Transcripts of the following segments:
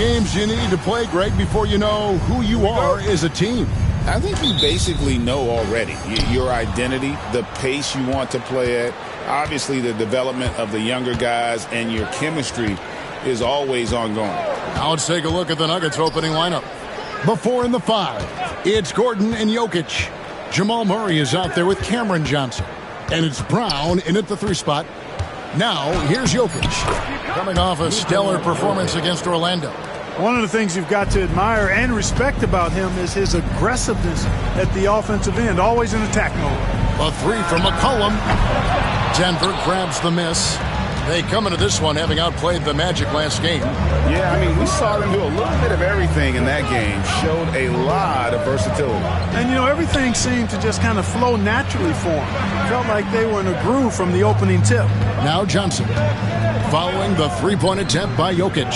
games you need to play, Greg, before you know who you are as a team? I think you basically know already your identity, the pace you want to play at, obviously the development of the younger guys, and your chemistry is always ongoing. Now let's take a look at the Nuggets opening lineup. Before in the 5, it's Gordon and Jokic. Jamal Murray is out there with Cameron Johnson. And it's Brown in at the 3 spot. Now, here's Jokic. Coming off a stellar performance against Orlando. One of the things you've got to admire and respect about him is his aggressiveness at the offensive end, always in attack mode. A 3 from McCollum. Denver grabs the miss. They come into this one having outplayed the Magic last game. Yeah, I mean, we saw them do a little bit of everything in that game. Showed a lot of versatility. And, everything seemed to just kind of flow naturally for them. Felt like they were in a groove from the opening tip. Now Johnson, following the 3-point attempt by Jokic.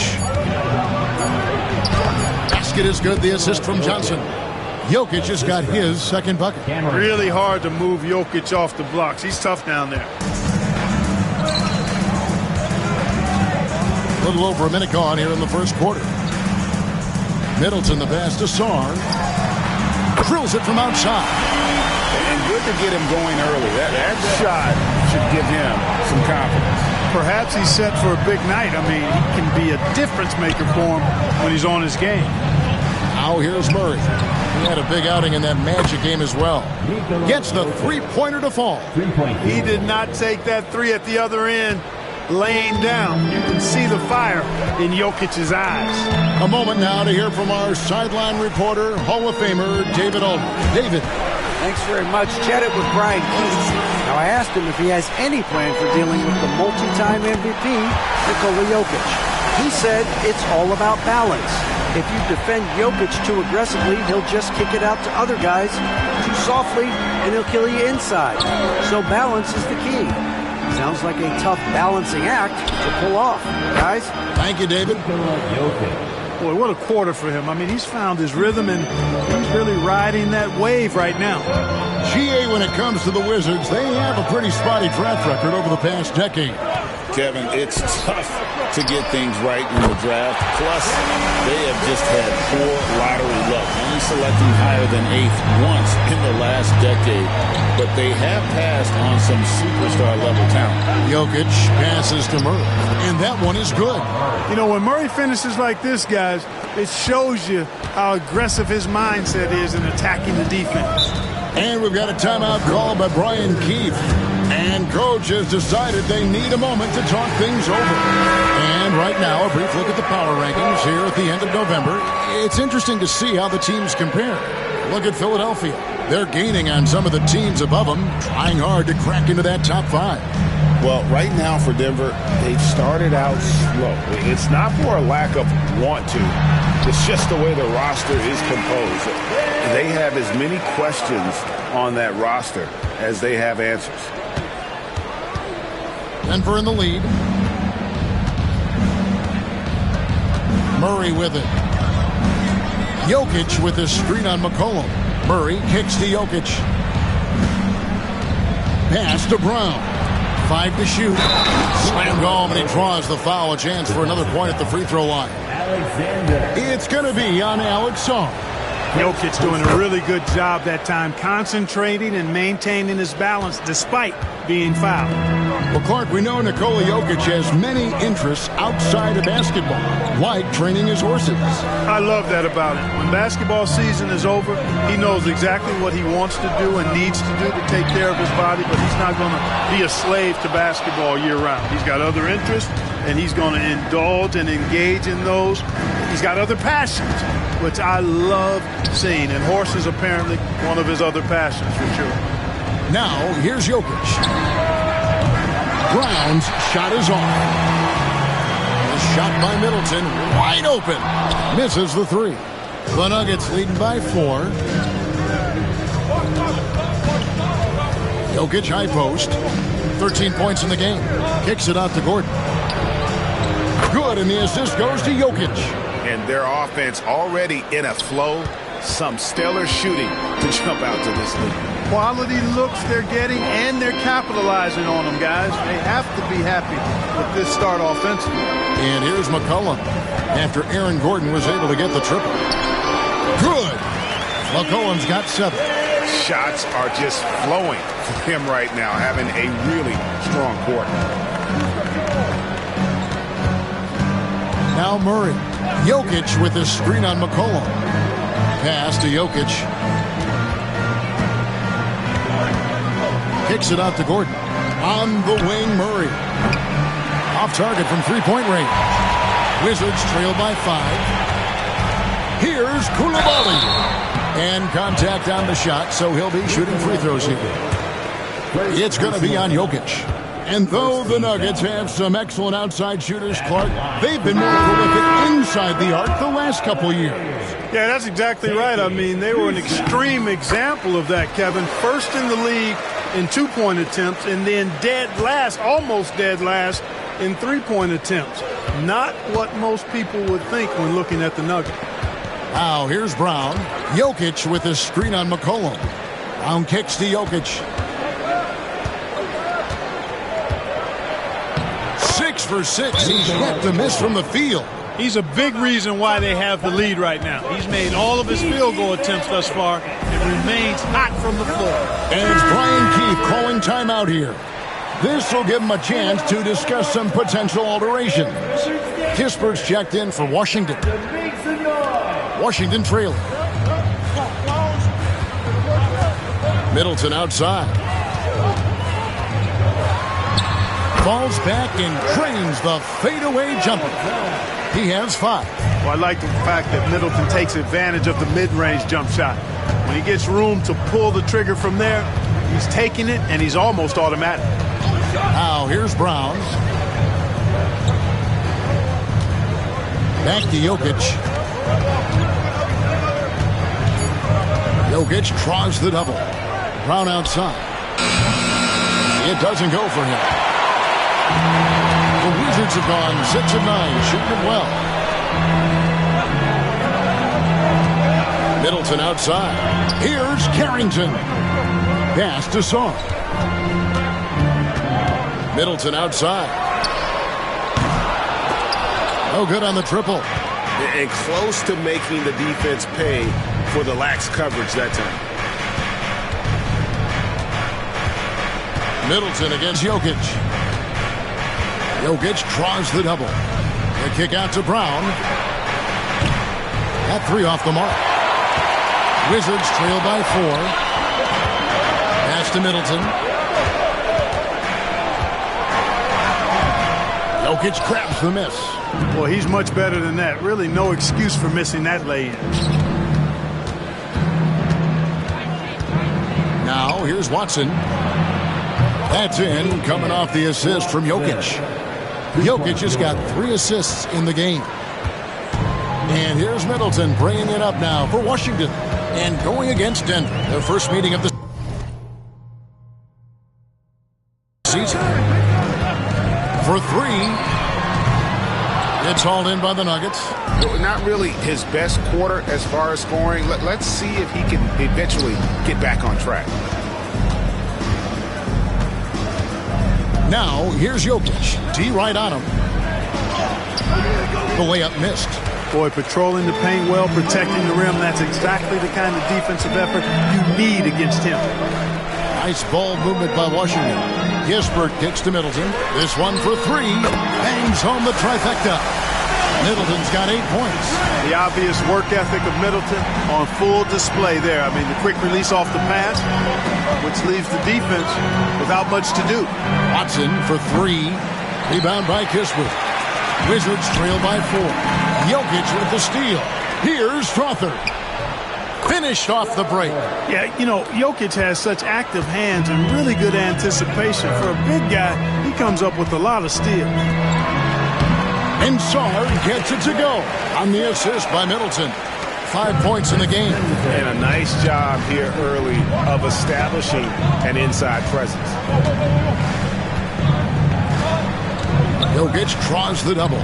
Basket is good, the assist from Johnson. Jokic has got his second bucket. Really hard to move Jokic off the blocks. He's tough down there. A little over a minute gone here in the first quarter. Middleton the pass to Sarr. Drills it from outside. And good to get him going early. That shot should give him some confidence. Perhaps he's set for a big night. I mean, he can be a difference maker for him when he's on his game. Now here's Murray. He had a big outing in that Magic game as well. Gets the 3-pointer to fall. He did not take that 3 at the other end. Laying down. You can see the fire in Jokic's eyes. A moment now to hear from our sideline reporter, Hall of Famer David Aldridge. David. Thanks very much. Chat it with Brian Keith. Now, I asked him if he has any plan for dealing with the multi-time MVP, Nikola Jokic. He said it's all about balance. If you defend Jokic too aggressively, he'll just kick it out to other guys too softly, and he'll kill you inside. So balance is the key. Sounds like a tough balancing act to pull off, guys. Thank you, David. Boy, what a quarter for him. I mean, he's found his rhythm, and he's really riding that wave right now. GA, when it comes to the Wizards, they have a pretty spotty track record over the past decade. Kevin, it's tough to get things right in the draft. Plus, they have just had poor lottery luck, only selecting higher than 8th once in the last decade. But they have passed on some superstar-level talent. Jokic passes to Murray, and that one is good. When Murray finishes like this, guys, it shows you how aggressive his mindset is in attacking the defense. And we've got a timeout call by Brian Keith. And Coach has decided they need a moment to talk things over. And right now, a brief look at the power rankings here at the end of November. It's interesting to see how the teams compare. Look at Philadelphia. They're gaining on some of the teams above them, trying hard to crack into that top 5. Well, right now for Denver, they've started out slow. It's not for a lack of want to. It's just the way the roster is composed. They have as many questions on that roster as they have answers. Denver in the lead. Murray with it. Jokic with his screen on McCollum. Murray kicks to Jokic. Pass to Brown. 5 to shoot. Slammed home, and he draws the foul. A chance for another point at the free throw line. It's going to be on Alex Sarr. Jokic doing a really good job that time, concentrating and maintaining his balance despite being fouled. Well, Clark, we know Nikola Jokic has many interests outside of basketball, like training his horses. I love that about him. When basketball season is over, he knows exactly what he wants to do and needs to do to take care of his body, but he's not going to be a slave to basketball year-round. He's got other interests, and he's going to indulge and engage in those. He's got other passions, which I love seeing, and horses apparently one of his other passions for sure. Now, here's Jokic. Brown's shot is off. The shot by Middleton, wide open. Misses the 3. The Nuggets leading by 4. Jokic high post. 13 points in the game. Kicks it out to Gordon. Good, and the assist goes to Jokic. And their offense already in a flow. Some stellar shooting to jump out to this lead. quality looks they're getting, and they're capitalizing on them, guys. They have to be happy with this start offensively. And here's McCollum after Aaron Gordon was able to get the triple. Good. McCollum's got 7. Shots are just flowing for him right now, having a really strong quarter. Now Murray. Jokic with his screen on McCollum. Pass to Jokic. Kicks it out to Gordon. On the wing, Murray. Off target from three-point range. Wizards trail by 5. Here's Coulibaly. And contact on the shot, so he'll be shooting free throws here. It's going to be on Jokic. And though the Nuggets have some excellent outside shooters, Clark, they've been more prolific inside the arc the last couple years. Yeah, that's exactly right. I mean, they were an extreme example of that, Kevin. First in the league in two-point attempts, and then dead last, almost dead last, in three-point attempts. Not what most people would think when looking at the Nuggets. Now, here's Brown. Jokic with his screen on McCollum. Brown kicks to Jokic. 6 for 6. He's yet to miss from the field. He's a big reason why they have the lead right now. He's made all of his field goal attempts thus far and remains hot from the floor. And it's Brian Keefe calling timeout here. This will give him a chance to discuss some potential alterations. Kispert's checked in for Washington. Washington trailing. Middleton outside. Falls back and cranes the fadeaway jumper. He has 5. Well, I like the fact that Middleton takes advantage of the mid-range jump shot. When he gets room to pull the trigger from there, he's taking it, and he's almost automatic. Now, here's Brown. Back to Jokic. Jokic draws the double. Brown outside. It doesn't go for him. The Wizards have gone 6 of 9, shooting it well. Middleton outside. Here's Carrington. Pass to Song. Middleton outside. No good on the triple. And close to making the defense pay for the lax coverage that time. Middleton against Jokic. Jokic draws the double. The kick out to Brown. That 3 off the mark. Wizards trail by 4. Pass to Middleton. Jokic grabs the miss. Well, he's much better than that. Really no excuse for missing that lay-in. Now, here's Watson. That's in, coming off the assist from Jokic. Jokic has got 3 assists in the game. And here's Middleton bringing it up now for Washington and going against Denver. Their first meeting of the season. For 3. It's hauled in by the Nuggets. Not really his best quarter as far as scoring. Let's see if he can eventually get back on track. Now, here's Jokic. D right on him. The layup missed. Boy, patrolling the paint well, protecting the rim. That's exactly the kind of defensive effort you need against him. Nice ball movement by Washington. Kispert kicks to Middleton. This one for 3. Bangs home the trifecta. Middleton's got 8 points. The obvious work ethic of Middleton on full display there. I mean, the quick release off the pass, which leaves the defense without much to do. Watson for 3. Rebound by Kispert. Wizards trail by 4. Jokic with the steal. Here's Strawther. Finished off the break. Yeah, you know, Jokic has such active hands and really good anticipation. For a big guy, he comes up with a lot of steals. And Sarr gets it to go on the assist by Middleton. 5 points in the game. And a nice job here early of establishing an inside presence. Jokic draws the double.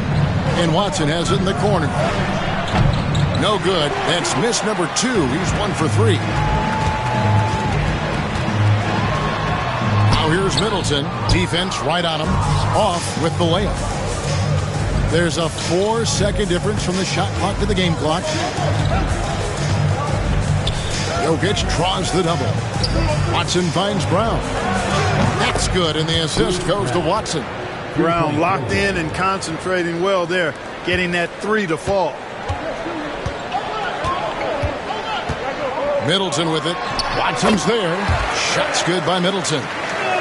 And Watson has it in the corner. No good. That's miss number 2. He's 1 for 3. Now here's Middleton. Defense right on him. Off with the layup. There's a 4-second difference from the shot clock to the game clock. Jokic draws the double. Watson finds Brown. That's good, and the assist goes to Watson. Brown locked in and concentrating well there, getting that 3 to fall. Middleton with it. Watson's there. Shot's good by Middleton.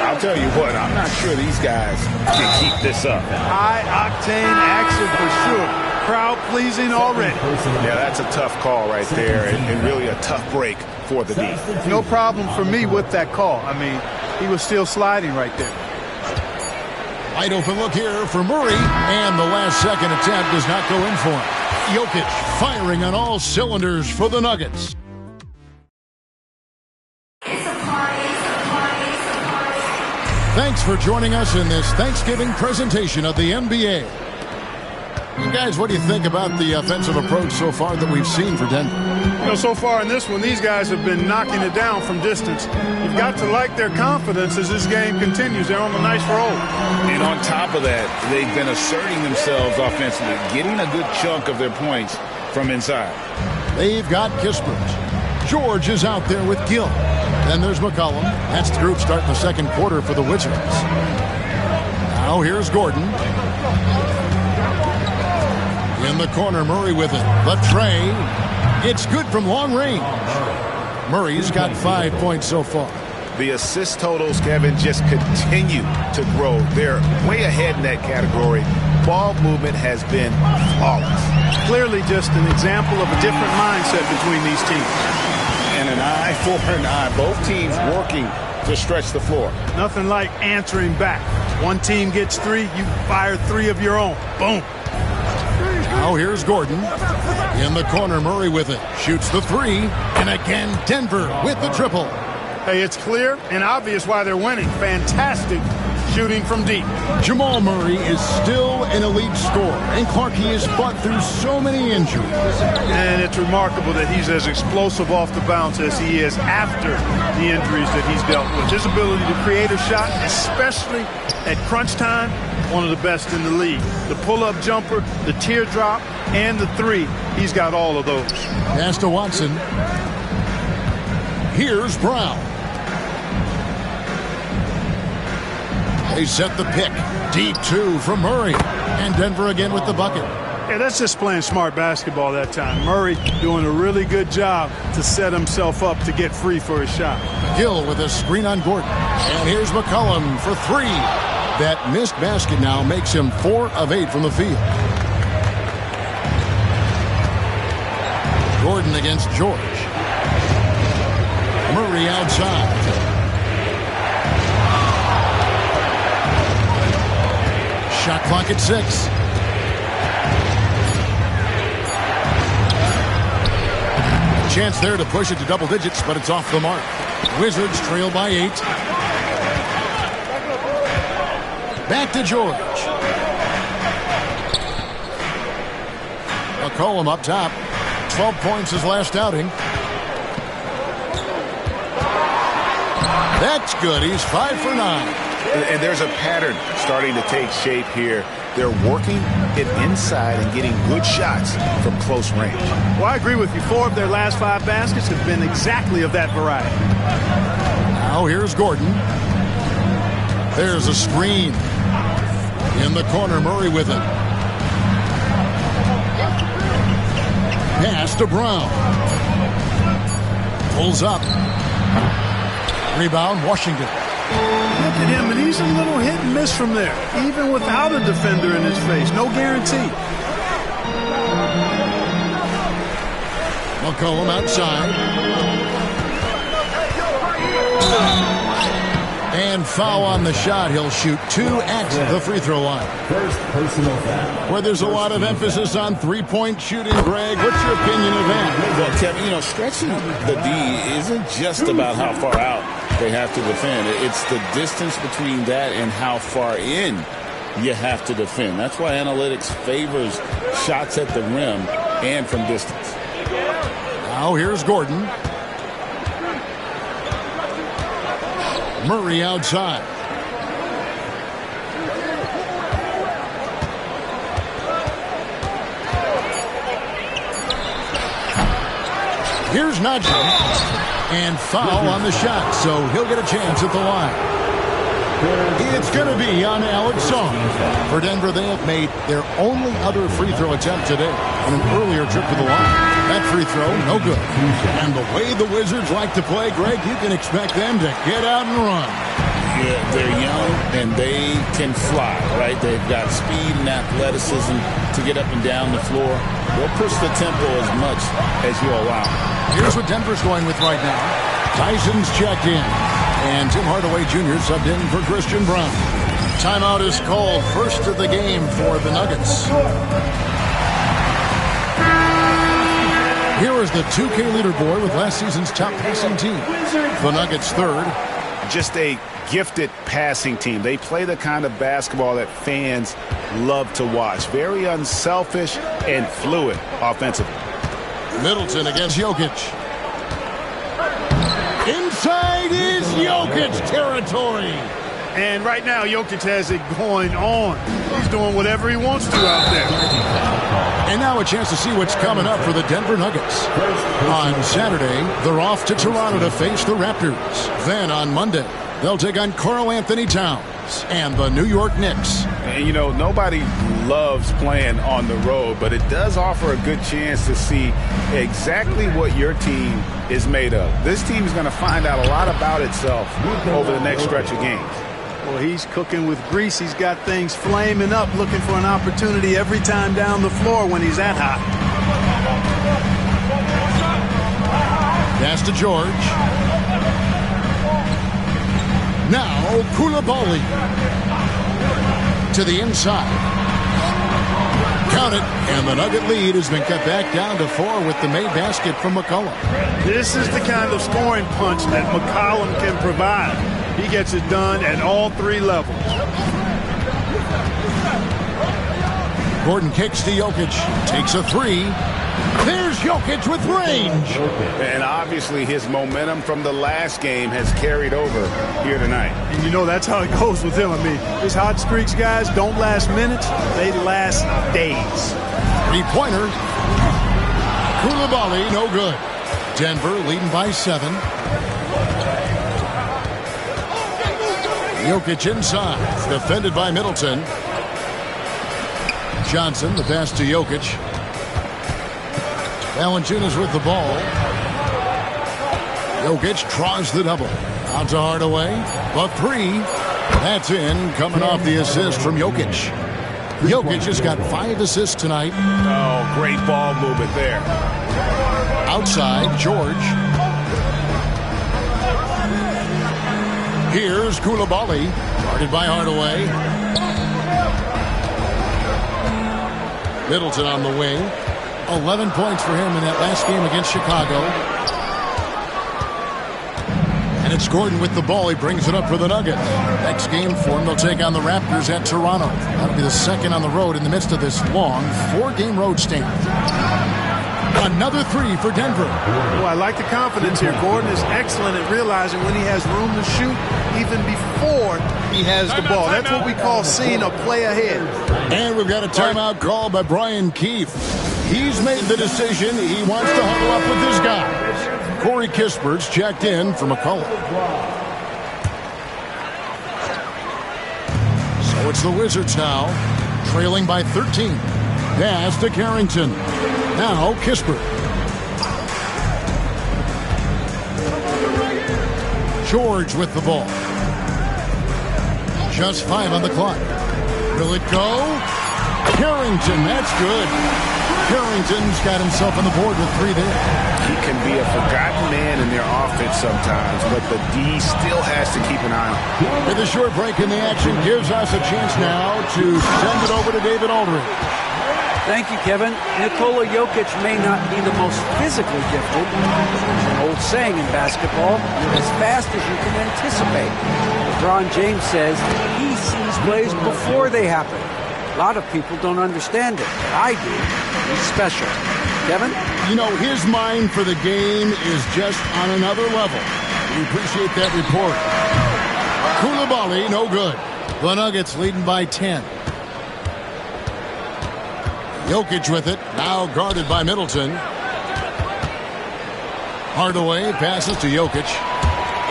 I'll tell you what, I'm not sure these guys can keep this up. High-octane action for sure. Crowd-pleasing already. Yeah, that's a tough call right there, and really a tough break for the D. No problem for me with that call. I mean, he was still sliding right there. Wide open look here for Murray, and the last second attempt does not go in for him. Jokic firing on all cylinders for the Nuggets. Thanks for joining us in this Thanksgiving presentation of the NBA. You guys, what do you think about the offensive approach so far that we've seen for Denver? You know, so far in this one, these guys have been knocking it down from distance. You've got to like their confidence as this game continues. They're on a nice roll. And on top of that, they've been asserting themselves offensively, getting a good chunk of their points from inside. They've got Kispert. George is out there with Gill. Then there's McCollum. That's the group starting the second quarter for the Wizards. Now here's Gordon. In the corner, Murray with it. The tray. It's good from long range. Murray's got 5 points so far. The assist totals, Kevin, just continue to grow. They're way ahead in that category. Ball movement has been flawless. Clearly just an example of a different mindset between these teams. And an eye for an eye. Both teams working to stretch the floor. Nothing like answering back. One team gets 3, you fire 3 of your own. Boom. Now here's Gordon. In the corner, Murray with it. Shoots the 3. And again, Denver with the triple. Hey, it's clear and obvious why they're winning. Fantastic shooting from deep. Jamal Murray is still an elite scorer, and Clarkie has fought through so many injuries. And it's remarkable that he's as explosive off the bounce as he is after the injuries that he's dealt with. His ability to create a shot, especially at crunch time, one of the best in the league. The pull-up jumper, the teardrop, and the 3, he's got all of those. Pass to Watson. Here's Brown. They set the pick. Deep 2 from Murray. And Denver again with the bucket. Yeah, that's just playing smart basketball that time. Murray doing a really good job to set himself up to get free for his shot. Gill with a screen on Gordon. And here's McCollum for 3. That missed basket now makes him 4 of 8 from the field. Gordon against George. Murray outside. Shot clock at 6. Chance there to push it to double digits, but it's off the mark. Wizards trail by 8. Back to George. McCollum up top. 12 points his last outing. That's good. He's 5 for 9. And there's a pattern starting to take shape here. They're working it inside and getting good shots from close range. Well, I agree with you. 4 of their last 5 baskets have been exactly of that variety. Now here's Gordon. There's a screen. In the corner, Murray with it. Pass to Brown. Pulls up. Rebound, Washington. Look at him, and he's a little hit and miss from there, even without a defender in his face. No guarantee. McCollum outside. And foul on the shot. He'll shoot 2 at the free throw line. First personal foul. Where there's a lot of emphasis on three-point shooting, Greg. What's your opinion of that? Well, Kevin, you know, stretching the D isn't just about how far out they have to defend. It's the distance between that and how far in you have to defend. That's why analytics favors shots at the rim and from distance. Now here's Gordon. Murray outside. Here's nudging. And foul on the shot, so he'll get a chance at the line. It's going to be on Alex Song. For Denver, they have made their only other free throw attempt today on an earlier trip to the line. That free throw, no good. And the way the Wizards like to play, Greg, you can expect them to get out and run. Yeah, they're young and they can fly, right? They've got speed and athleticism to get up and down the floor. They'll push the tempo as much as you allow. Here's what Denver's going with right now. Tyson's checked in. And Tim Hardaway Jr. subbed in for Christian Brown. Timeout is called, first of the game for the Nuggets. Here is the 2K leaderboard with last season's top passing team. The Nuggets third. Just a gifted passing team. They play the kind of basketball that fans love to watch. Very unselfish and fluid offensively. Middleton against Jokic. Inside is Jokic territory. And right now, Jokic has it going on. He's doing whatever he wants to out there. And now a chance to see what's coming up for the Denver Nuggets. On Saturday, they're off to Toronto to face the Raptors. Then on Monday, they'll take on Karl Anthony Towns and the New York Knicks. And, you know, nobody loves playing on the road, but it does offer a good chance to see exactly what your team is made of. This team is going to find out a lot about itself over the next stretch of games. Well, he's cooking with grease. He's got things flaming up, looking for an opportunity every time down the floor when he's that hot. Pass to George. Now Koulibaly to the inside. Count it, and the Nugget lead has been cut back down to 4 with the made basket from McCollum. This is the kind of scoring punch that McCollum can provide. He gets it done at all 3 levels. Gordon kicks to Jokic, takes a 3. There's Jokic with range. And obviously his momentum from the last game has carried over here tonight. And you know that's how it goes with him. I mean, his hot streaks, guys, don't last minutes. They last days. 3-pointer. Koulibaly, no good. Denver leading by 7. Jokic inside, defended by Middleton. Johnson, the pass to Jokic. Valanciunas with the ball. Jokic draws the double. Out to Hardaway. A 3. That's in, coming off the assist from Jokic. Jokic has got 5 assists tonight. Oh, great ball movement there. Outside, George. Here's Koulibaly, guarded by Hardaway. Middleton on the wing. 11 points for him in that last game against Chicago. And it's Gordon with the ball. He brings it up for the Nuggets. Next game for him, they'll take on the Raptors at Toronto. That'll be the second on the road in the midst of this long 4-game road stand. Another 3 for Denver. Oh, I like the confidence here. Gordon is excellent at realizing when he has room to shoot even before he has the ball. That's what we call seeing a play ahead. And we've got a timeout call by Brian Keefe. He's made the decision. He wants to huddle up with his guys. Corey Kispert's checked in for McCollum. So it's the Wizards now, trailing by 13. Pass to Carrington. Now Kispert. George with the ball. Just 5 on the clock. Will it go? Carrington, that's good. Carrington's got himself on the board with 3 there. He can be a forgotten man in their offense sometimes, but the D still has to keep an eye on him. With a short break in the action gives us a chance now to send it over to David Aldridge. Thank you, Kevin. Nikola Jokic may not be the most physically gifted. There's an old saying in basketball, you're as fast as you can anticipate. LeBron James says he sees plays before they happen. A lot of people don't understand it, but I do. He's special. Kevin? You know, his mind for the game is just on another level. We appreciate that report. Koulibaly, no good. The Nuggets leading by 10. Jokic with it, now guarded by Middleton. Hardaway passes to Jokic.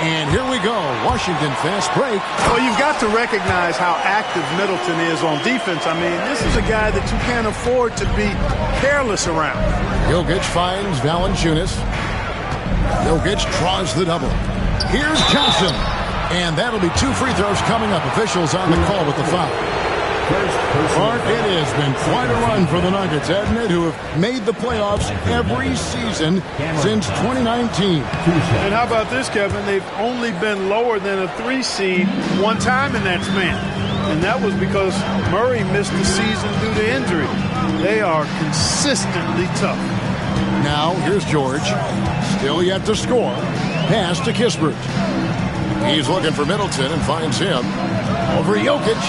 And here we go. Washington fast break. Well, you've got to recognize how active Middleton is on defense. I mean, this is a guy that you can't afford to be careless around. Jokic finds Valanciunas. Jokic draws the double. Here's Johnson. And that'll be 2 free throws coming up. Officials on the call with the foul. Mark, it has been quite a run for the Nuggets, hasn't it, who have made the playoffs every season since 2019. And how about this, Kevin? They've only been lower than a 3 seed one time in that span. And that was because Murray missed the season due to injury. They are consistently tough. Now, here's George. Still yet to score. Pass to Kispert. He's looking for Middleton and finds him. Over Jokic.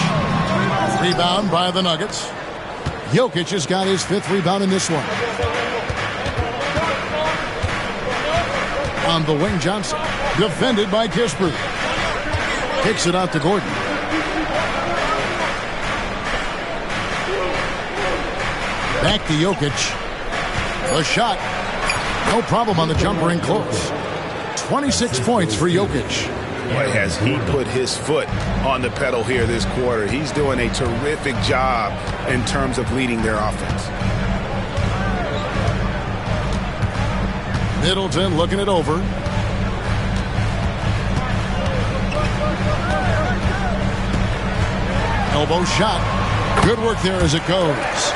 Rebound by the Nuggets. Jokic has got his 5th rebound in this one. On the wing, Johnson. Defended by Kispert. Kicks it out to Gordon. Back to Jokic. The shot. No problem on the jumper in close. 26 points for Jokic. Boy, has he put his foot on the pedal here this quarter. He's doing a terrific job in terms of leading their offense. Middleton looking it over. Elbow shot. Good work there as it goes.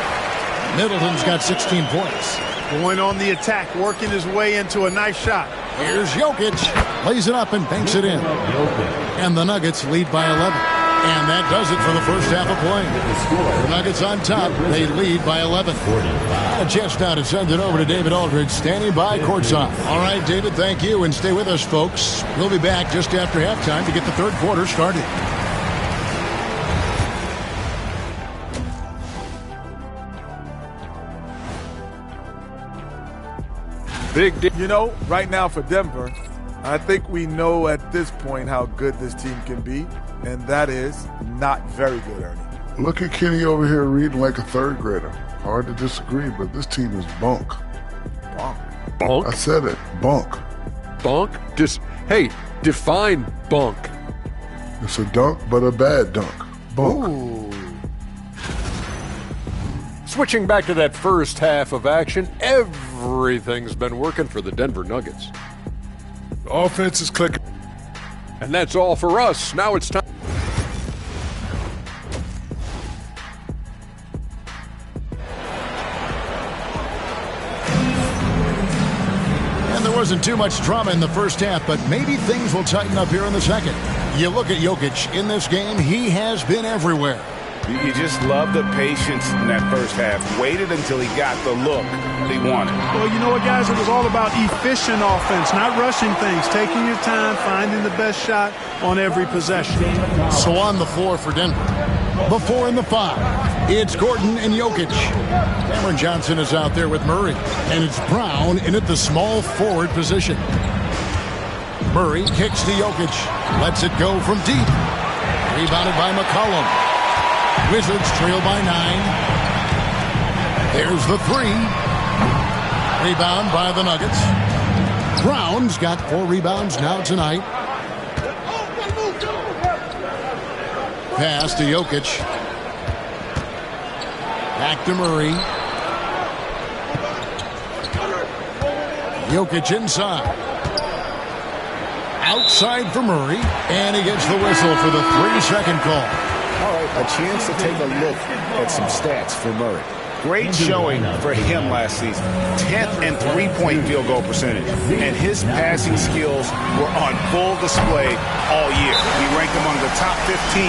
Middleton's got 16 points. Going on the attack, working his way into a nice shot. Here's Jokic. Lays it up and banks it in. And the Nuggets lead by 11. And that does it for the first half of play. The Nuggets on top. They lead by 11. A chance now to send it over to David Aldridge, standing by courtside. All right, David, thank you. And stay with us, folks. We'll be back just after halftime to get the third quarter started. Big deal. You know, right now for Denver, I think we know at this point how good this team can be, and that is not very good, Ernie. Look at Kenny over here reading like a 3rd grader. Hard to disagree, but this team is bunk. Bunk. Bunk? I said it. Bunk. Bunk? Hey, define bunk. It's a dunk, but a bad dunk. Bunk. Ooh. Switching back to that first half of action, everything's been working for the Denver Nuggets. The offense is clicking. And that's all for us. Now it's time. And there wasn't too much drama in the first half, but maybe things will tighten up here in the second. You look at Jokic in this game, he has been everywhere. You just love the patience in that first half. Waited until he got the look he wanted. Well, you know what, guys? It was all about efficient offense, not rushing things, taking your time, finding the best shot on every possession. So on the floor for Denver, the 4 and the 5, it's Gordon and Jokic. Cameron Johnson is out there with Murray, and it's Brown in at the small forward position. Murray kicks to Jokic, lets it go from deep. Rebounded by McCollum. Wizards trail by 9. There's the 3. Rebound by the Nuggets. Brown's got 4 rebounds now tonight. Pass to Jokic. Back to Murray. Jokic inside. Outside for Murray. And he gets the whistle for the 3-second call. All right, a chance to take a look at some stats for Murray. Great showing for him last season. 10th and 3-point field goal percentage. And his passing skills were on full display all year. He ranked among the top 15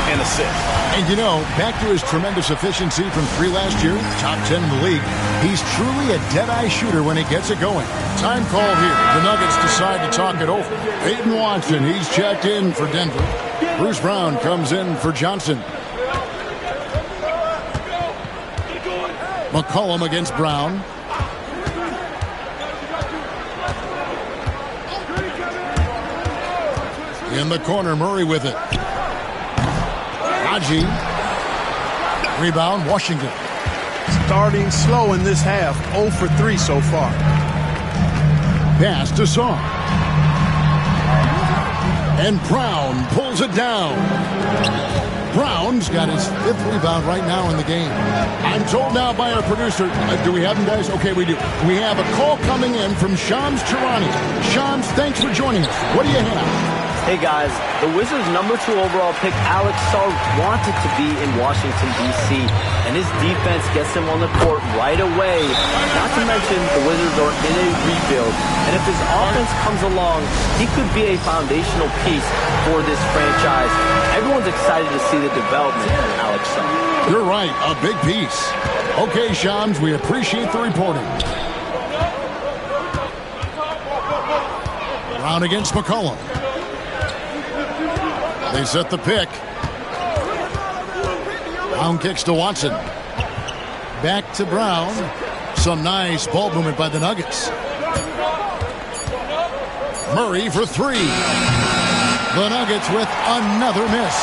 in assists. And you know, back to his tremendous efficiency from 3 last year, top 10 in the league, he's truly a dead-eye shooter when he gets it going. Time call here. The Nuggets decide to talk it over. Peyton Watson, he's checked in for Denver. Bruce Brown comes in for Johnson. McCollum against Brown. In the corner, Murray with it. Haji. Rebound, Washington. Starting slow in this half, 0 for 3 so far. Pass to Song. And Brown pulls it down. Brown's got his 5th rebound right now in the game. I'm told now by our producer, do we have him, guys? Okay, we do. We have a call coming in from Shams Charani. Shams, thanks for joining us. What do you have? Hey guys, the Wizards' #2 overall pick, Alex Sarr, wanted to be in Washington, D.C., and his defense gets him on the court right away. Not to mention, the Wizards are in a rebuild, and if his offense comes along, he could be a foundational piece for this franchise. Everyone's excited to see the development of Alex Sarr. You're right, a big piece. Okay, Shams, we appreciate the reporting. Brown against McCollum. They set the pick. Brown kicks to Watson. Back to Brown. Some nice ball movement by the Nuggets. Murray for 3. The Nuggets with another miss.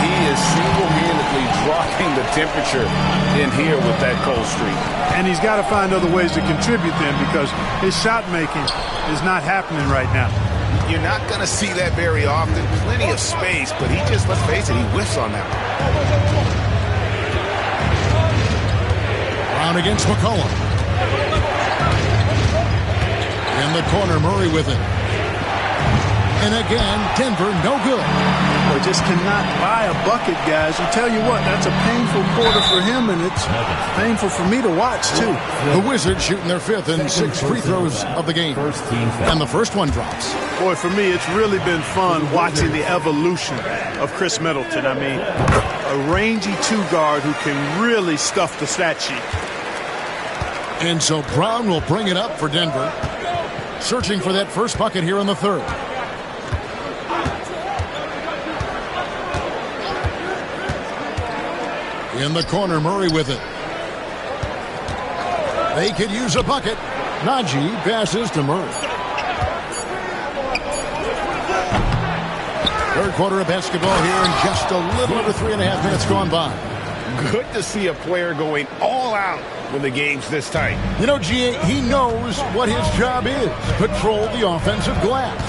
He is single-handedly dropping the temperature in here with that cold streak. And he's got to find other ways to contribute then, because his shot making is not happening right now. You're not going to see that very often. Plenty of space, but he just, let's face it, he whiffs on that one. Brown against McCollum. In the corner, Murray with it. And again, Denver, no good. They just cannot buy a bucket, guys. I tell you what, that's a painful quarter for him, and it's painful for me to watch, too. The Wizards shooting their 5th and 6th free throws of the game. And the first one drops. Boy, for me, it's really been fun watching the evolution of Chris Middleton. I mean, a rangy 2-guard who can really stuff the stat sheet. And so Brown will bring it up for Denver. Searching for that first bucket here in the 3rd. In the corner, Murray with it. They could use a bucket. Najee passes to Murray. 3rd quarter of basketball here, and just a little over 3.5 minutes gone by. Good to see a player going all out when the game's this tight. You know, G.A., he knows what his job is. Patrol the offensive glass.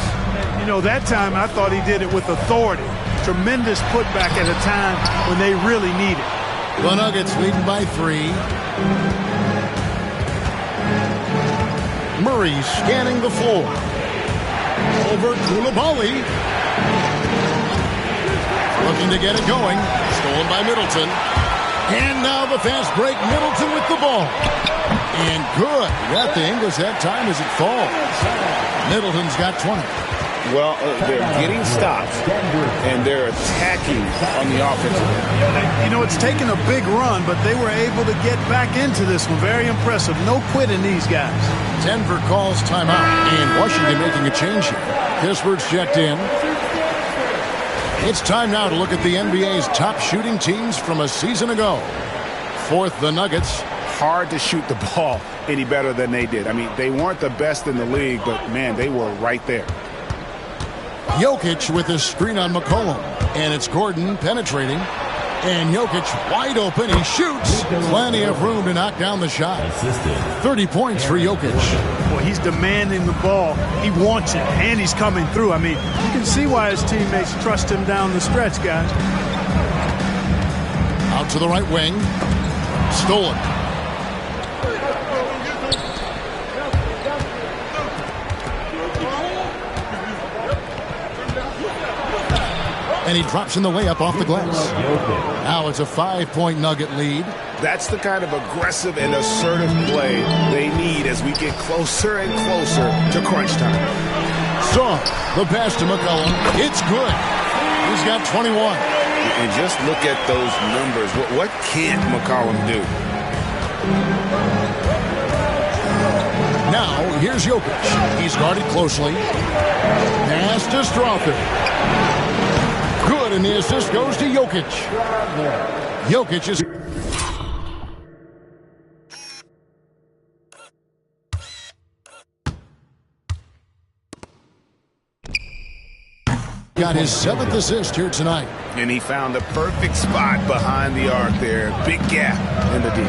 You know, that time I thought he did it with authority. Tremendous putback at a time when they really need it. The Nuggets leading by 3. Murray scanning the floor. Over Coulibaly. Looking to get it going. Stolen by Middleton. And now the fast break. Middleton with the ball. And good. Got the English that time as it falls. Middleton's got 20. Well, they're getting stops, and they're attacking on the offensive end. You know, it's taken a big run, but they were able to get back into this one. Very impressive. No quitting these guys. Denver calls timeout, and Washington making a change here. Pittsburgh's checked in. It's time now to look at the NBA's top shooting teams from a season ago. 4th, the Nuggets. Hard to shoot the ball any better than they did. I mean, they weren't the best in the league, but, man, they were right there. Jokic with a screen on McCollum. And it's Gordon penetrating. And Jokic wide open. He shoots. Plenty of room to knock down the shot. 30 points for Jokic. Boy, he's demanding the ball. He wants it, and he's coming through. I mean, you can see why his teammates trust him down the stretch, guys. Out to the right wing. Stolen. And he drops in the layup off the glass. Now it's a 5-point Nugget lead. That's the kind of aggressive and assertive play they need as we get closer and closer to crunch time. So, the pass to McCollum. It's good. He's got 21. And just look at those numbers. What can't McCollum do? Now, here's Jokic. He's guarded closely. Pass to Strawther. Good, and the assist goes to Jokic. Jokic is... got his 7th assist here tonight. And he found the perfect spot behind the arc there. Big gap in the D.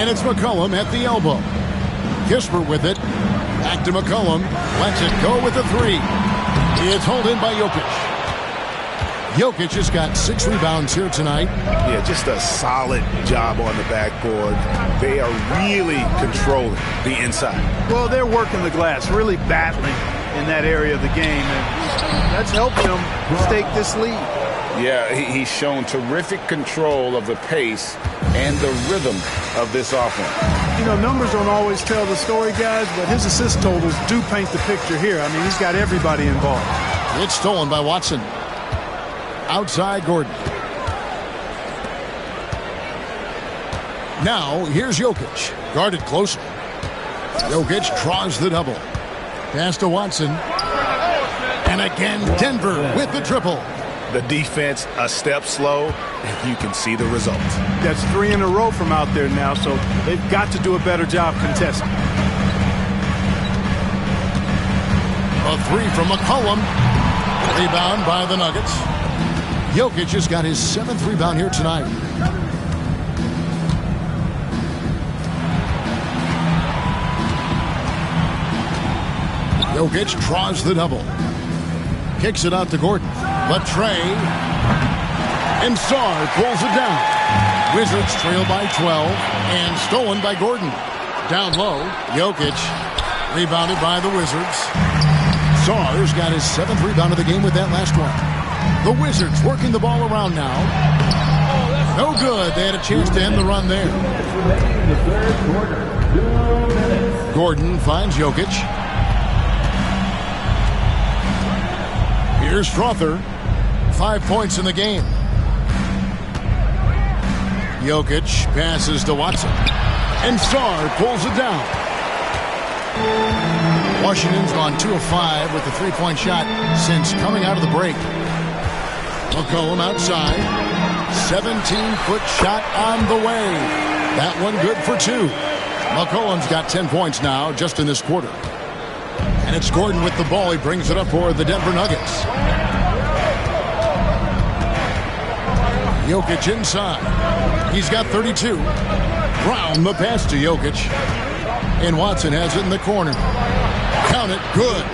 And it's McCollum at the elbow. Kisper with it. Back to McCollum. Lets it go with a three. It's hauled in by Jokic. Jokic has got 6 rebounds here tonight. Yeah, just a solid job on the backboard. They are really controlling the inside. Well, they're working the glass, really battling in that area of the game, and that's helping them stake this lead. Yeah, he's shown terrific control of the pace and the rhythm of this offense. You know, numbers don't always tell the story, guys, but his assist totals do paint the picture here. I mean, he's got everybody involved. It's stolen by Watson. Outside Gordon. Now, here's Jokic. Guarded closely. Jokic draws the double. Pass to Watson. And again, Denver with the triple. The defense a step slow, and you can see the result. That's 3 in a row from out there now, so they've got to do a better job contesting. A 3 from McCollum. Rebound by the Nuggets. Jokic has got his 7th rebound here tonight. Jokic draws the double. Kicks it out to Gordon. But Trey and Sarr pulls it down. Wizards trail by 12 and stolen by Gordon. Down low, Jokic rebounded by the Wizards. Sarr's got his 7th rebound of the game with that last one. The Wizards working the ball around now. No good. They had a chance to end the run there. Gordon finds Jokic. Here's Strother. 5 points in the game. Jokic passes to Watson. And Sarr pulls it down. Washington's gone 2 of 5 with the 3-point shot since coming out of the break. McCollum outside. 17-foot shot on the way. That one good for 2. McCollum's got 10 points now just in this quarter. And it's Gordon with the ball. He brings it up for the Denver Nuggets. Jokic inside. He's got 32. Brown the pass to Jokic. And Watson has it in the corner. Count it. Good.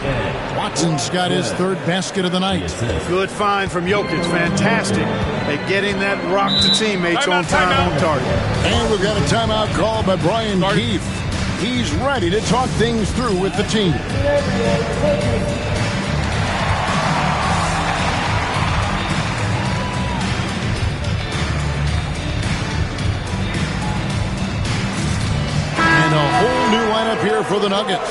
Watson's got his 3rd basket of the night. Good find from Jokic. Fantastic at getting that rock to teammates on time, on target. And we've got a timeout called by Brian Keefe. He's ready to talk things through with the team. And a whole new lineup here for the Nuggets.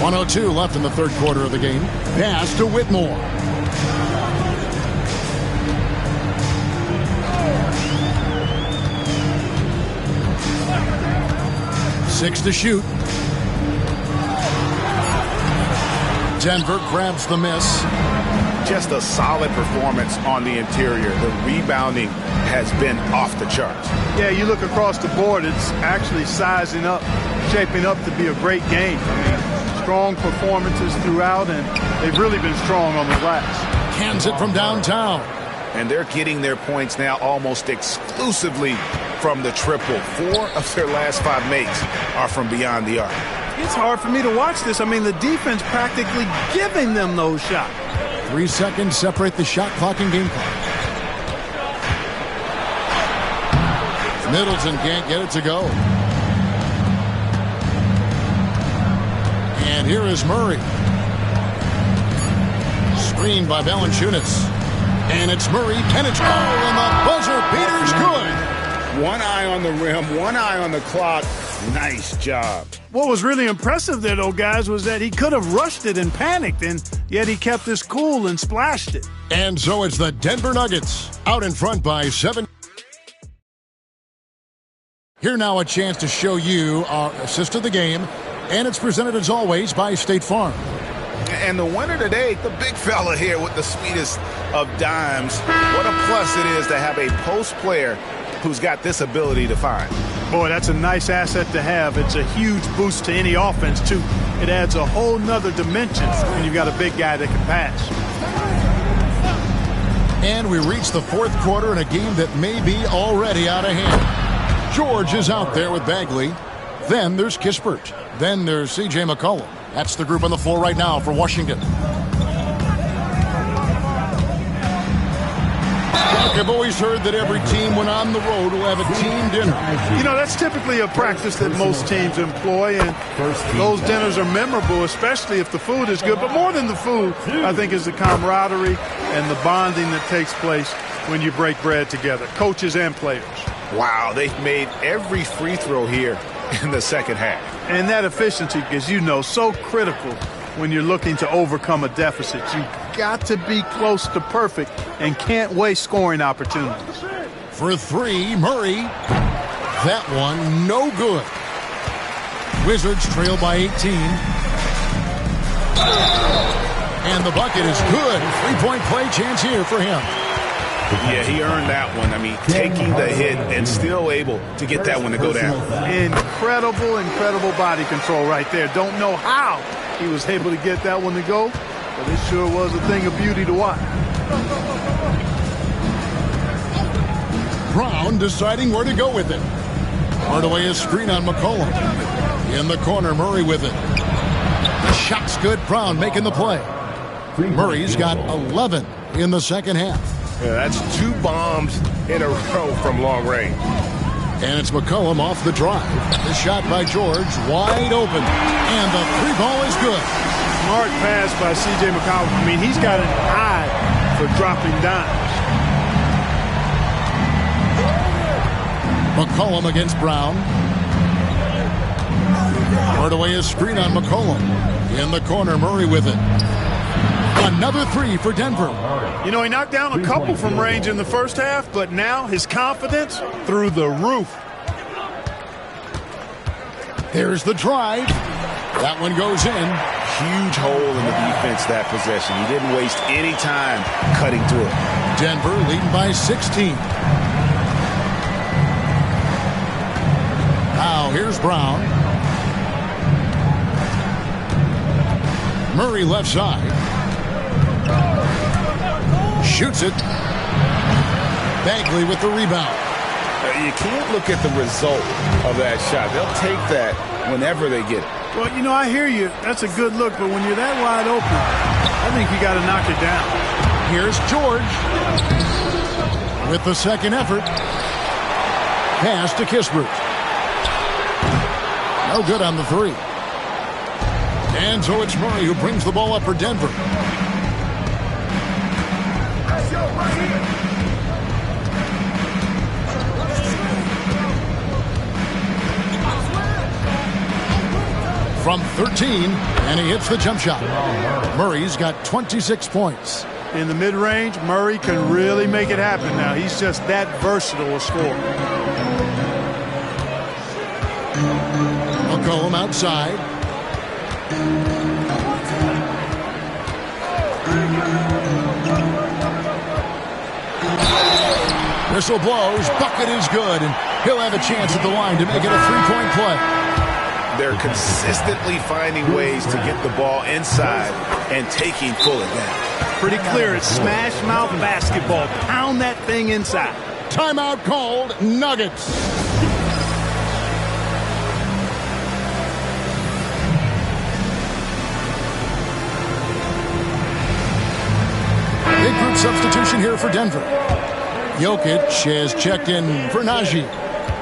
.102 left in the 3rd quarter of the game. Pass to Whitmore. Six to shoot. Denver grabs the miss. Just a solid performance on the interior. The rebounding has been off the charts. Yeah, you look across the board, it's actually sizing up, shaping up to be a great game. I mean, strong performances throughout, and they've really been strong on the glass. Cans it from downtown. And they're getting their points now almost exclusively from the triple. 4 of their last 5 makes are from beyond the arc. It's hard for me to watch this. I mean, the defense practically giving them those shots. 3 seconds separate the shot clock and game clock. Middleton can't get it to go. And here is Murray. Screened by Valanciunas. And it's Murray, and it's and the buzzer beater's good. One eye on the rim, one eye on the clock. Nice job. What was really impressive there, though, guys, was that he could have rushed it and panicked, and yet he kept his cool and splashed it. And so it's the Denver Nuggets out in front by 7. Here now a chance to show you our assist of the game, and it's presented as always by State Farm. And the winner today, the big fella here with the sweetest of dimes. What a plus it is to have a post player who's got this ability to find. Boy, that's a nice asset to have. It's a huge boost to any offense, too. It adds a whole nother dimension when you've got a big guy that can pass. And we reach the fourth quarter in a game that may be already out of hand. George is out there with Bagley. Then there's Kispert. Then there's C.J. McCollum. That's the group on the floor right now for Washington. I've always heard that every team when on the road will have a team dinner. You know, that's typically a practice that most teams employ, and those dinners are memorable, especially if the food is good. But more than the food, I think, is the camaraderie and the bonding that takes place when you break bread together, coaches and players. Wow, they've made every free throw here in the second half. And that efficiency is, you know, so critical when you're looking to overcome a deficit. You've got to be close to perfect and can't waste scoring opportunities. For three, Murray. That one, no good. Wizards trail by 18. And the bucket is good. Three-point play chance here for him. Yeah, he earned that one. I mean, taking the hit and still able to get that one to go down. Incredible body control right there. Don't know how he was able to get that one to go, but it sure was a thing of beauty to watch. Brown deciding where to go with it. Hardaway is screen on McCollum. In the corner, Murray with it. The shot's good. Brown making the play. Murray's got 11 in the second half. Yeah, that's 2 bombs in a row from long range. And it's McCollum off the drive. The shot by George, wide open. And the 3-ball is good. Smart pass by C.J. McCollum. I mean, he's got an eye for dropping dimes. McCollum against Brown. Hardaway is screen on McCollum. In the corner, Murray with it. Another 3 for Denver. You know, he knocked down a couple from range in the first half, but now his confidence through the roof. There's the drive. That one goes in. Huge hole in the defense that possession. He didn't waste any time cutting through it. Denver leading by 16. Now here's Brown. Murray left side. Shoots it. Bagley with the rebound. You can't look at the result of that shot. They'll take that whenever they get it. Well, you know, I hear you. That's a good look, but when you're that wide open, I think you got to knock it down. Here's George with the second effort. Pass to Kispert. No good on the 3. And so it's Murray who brings the ball up for Denver. From 13, and he hits the jump shot. Murray's got 26 points. In the mid-range, Murray can really make it happen now. He's just that versatile a scorer. McCollum outside. Whistle blows. Bucket is good, and he'll have a chance at the line to make it a 3-point play. They're consistently finding ways to get the ball inside and taking full advantage. Pretty clear. It's smash mouth basketball. Pound that thing inside. Timeout called. Nuggets. Big group substitution here for Denver. Jokic has checked in for Najee.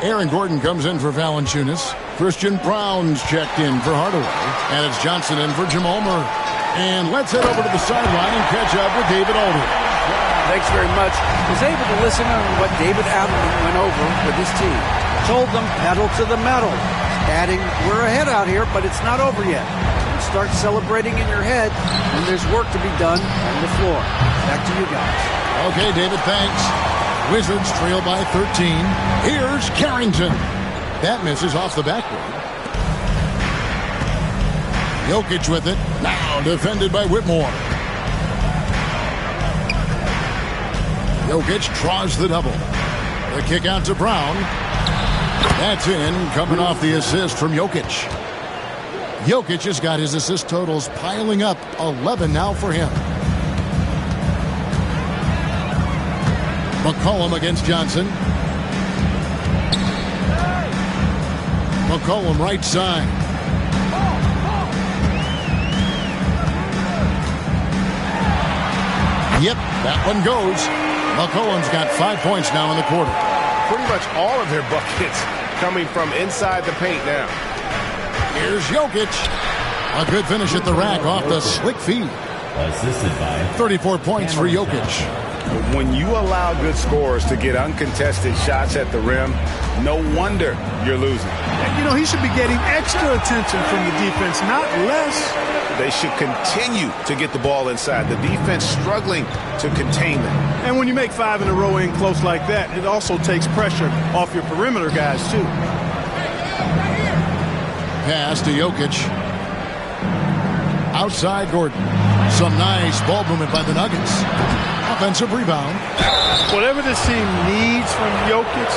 Aaron Gordon comes in for Valanciunas. Christian Brown's checked in for Hardaway. And it's Johnson in for Jamal Murray. And let's head over to the sideline and catch up with David Aldridge. Thanks very much. Was able to listen to what David Aldridge went over with his team. Told them pedal to the metal. Adding, we're ahead out here, but it's not over yet. Start celebrating in your head when there's work to be done on the floor. Back to you guys. Okay, David, thanks. Wizards trail by 13. Here's Carrington. That misses off the backboard. Jokic with it. Now defended by Whitmore. Jokic draws the double. The kick out to Brown. That's in, coming off the assist from Jokic. Jokic has got his assist totals piling up. 11 now for him. McCollum against Johnson. McCollum right side. Yep, that one goes. McCollum's got 5 points now in the quarter. Pretty much all of their buckets coming from inside the paint now. Here's Jokic. A good finish at the rack off the slick feed. Assisted by 34 points for Jokic. When you allow good scorers to get uncontested shots at the rim, no wonder you're losing. And, you know, he should be getting extra attention from the defense, not less. They should continue to get the ball inside. The defense struggling to contain them. And when you make 5 in a row in close like that, it also takes pressure off your perimeter guys, too. Pass to Jokic. Outside Gordon. Some nice ball movement by the Nuggets. Offensive rebound. Whatever this team needs from Jokic,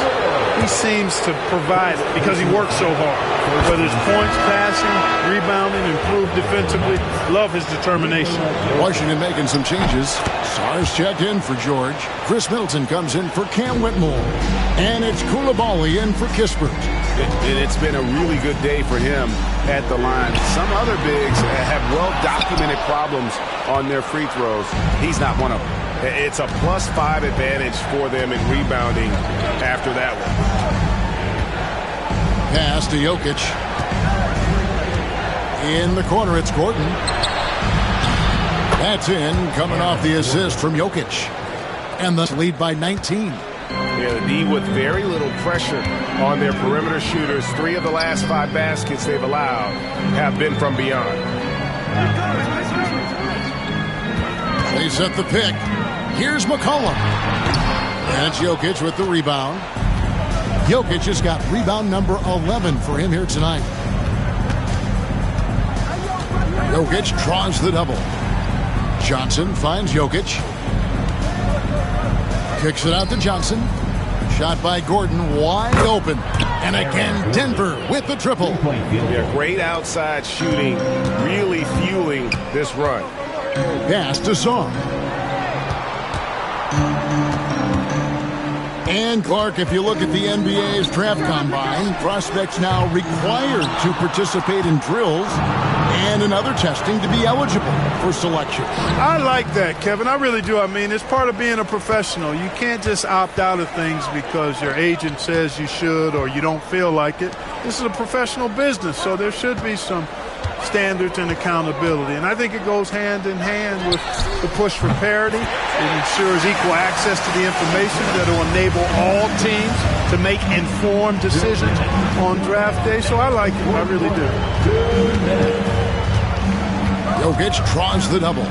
he seems to provide it because he works so hard. Whether it's points, passing, rebounding, improved defensively, love his determination. Washington making some changes. Sars checked in for George. Chris Middleton comes in for Cam Whitmore. And it's Koulibaly in for Kispert. It's been a really good day for him at the line. Some other bigs have well-documented problems on their free throws. He's not one of them. It's a +5 advantage for them in rebounding after that one. Pass to Jokic. In the corner, it's Gordon. That's in, coming off the assist from Jokic. And the lead by 19. Yeah, the D with very little pressure on their perimeter shooters. 3 of the last 5 baskets they've allowed have been from beyond. They set the pick. Here's McCollum. And it's Jokic with the rebound. Jokic has got rebound number 11 for him here tonight. Jokic draws the double. Johnson finds Jokic. Kicks it out to Johnson. Shot by Gordon, wide open. And again, Denver with the triple. Yeah, great outside shooting, really fueling this run. Pass to Song. And Clark, if you look at the NBA's draft combine, prospects now required to participate in drills and in other testing to be eligible for selection. I like that, Kevin. I really do. I mean, it's part of being a professional. You can't just opt out of things because your agent says you should or you don't feel like it. This is a professional business, so there should be some standards and accountability. And I think it goes hand in hand with the push for parity. It ensures equal access to the information that will enable all teams to make informed decisions on draft day. So I like it. I really do. Jokic draws the double.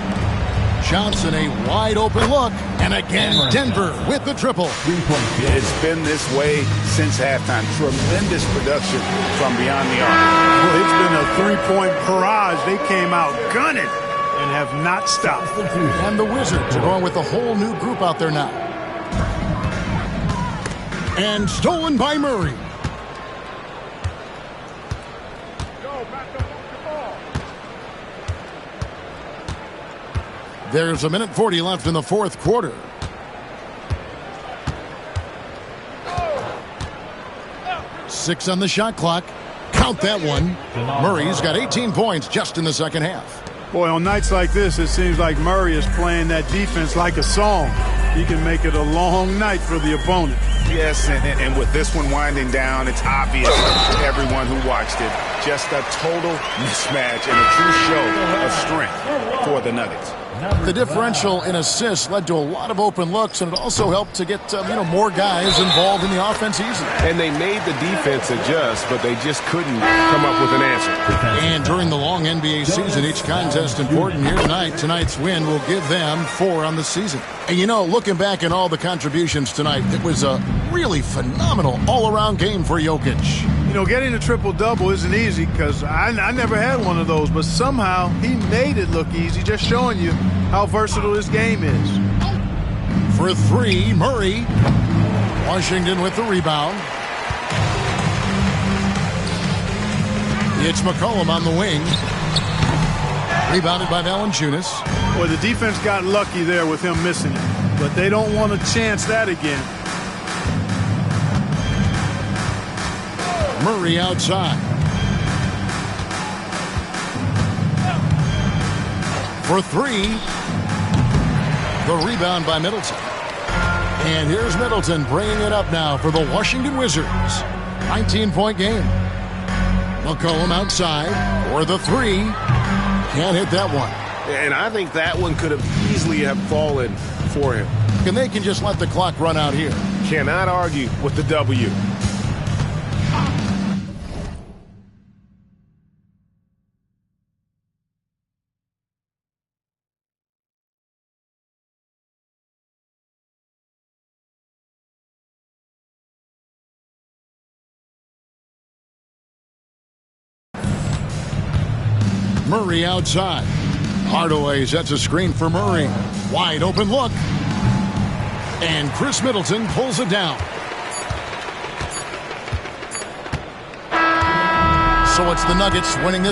Johnson a wide open look. And again, Denver with the triple. It's been this way since halftime. Tremendous production from beyond the arc. Well, it's been a three-point barrage. They came out gunning and have not stopped. And the Wizards are going with a whole new group out there now. And stolen by Murray. There's 1:40 left in the fourth quarter. Six on the shot clock. Count that one. Murray's got 18 points just in the second half. Boy, on nights like this, it seems like Murray is playing that defense like a song. He can make it a long night for the opponent. Yes, and with this one winding down, it's obvious to everyone who watched it. Just a total mismatch and a true show of strength for the Nuggets. The differential in assists led to a lot of open looks, and it also helped to get more guys involved in the offense easily. And they made the defense adjust, but they just couldn't come up with an answer. And during the long NBA season, each contest important here tonight. Tonight's win will give them 4 on the season. And looking back at all the contributions tonight, it was a really phenomenal all-around game for Jokic. Getting a triple-double isn't easy because I never had one of those, but somehow he made it look easy, just showing you how versatile this game is. For 3, Murray. Washington with the rebound. It's McCollum on the wing. Rebounded by Valanciunas. Boy, the defense got lucky there with him missing it. but they don't want to chance that again. Murray outside. For three. The rebound by Middleton. And here's Middleton bringing it up now for the Washington Wizards. 19-point game. McCollum outside for the three. Can't hit that one. And I think that one could have easily have fallen for him. And they can just let the clock run out here. Cannot argue with the W. Murray outside. Hardaway sets a screen for Murray. Wide open look. And Chris Middleton pulls it down. So it's the Nuggets winning this.